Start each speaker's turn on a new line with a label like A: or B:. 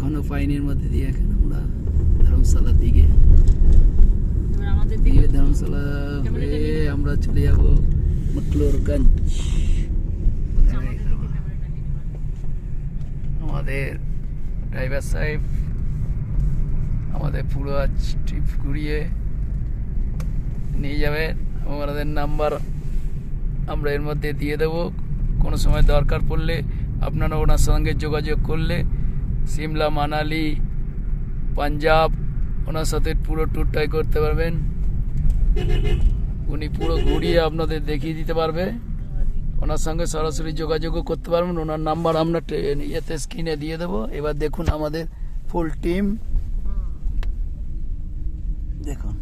A: ঘন পাইনের মধ্যে দিয়ে এখন আমরা ধর্মশালার দিকে ধর্মশালা হয়ে আমরা চলে যাব মকলুরগঞ্জ। আমাদের ড্রাইভার সাহেব আমাদের পুরো ট্রিপ ঘুরিয়ে নিয়ে যাবে। আমাদের নাম্বার আমরা এর মধ্যে দিয়ে দেবো, কোনো সময় দরকার পড়লে আপনারা ওনার সঙ্গে যোগাযোগ করলে সিমলা, মানালি, পাঞ্জাব ওনার সাথে পুরো ট্যুরটাই করতে পারবেন। উনি পুরো ঘুরিয়ে আপনাদের দেখিয়ে দিতে পারবে। ওনার সঙ্গে সরাসরি যোগাযোগও করতে পারবেন। ওনার নাম্বার আমরা ইয়েতে স্ক্রিনে দিয়ে দেবো। এবার দেখুন আমাদের ফুল টিম, দেখুন।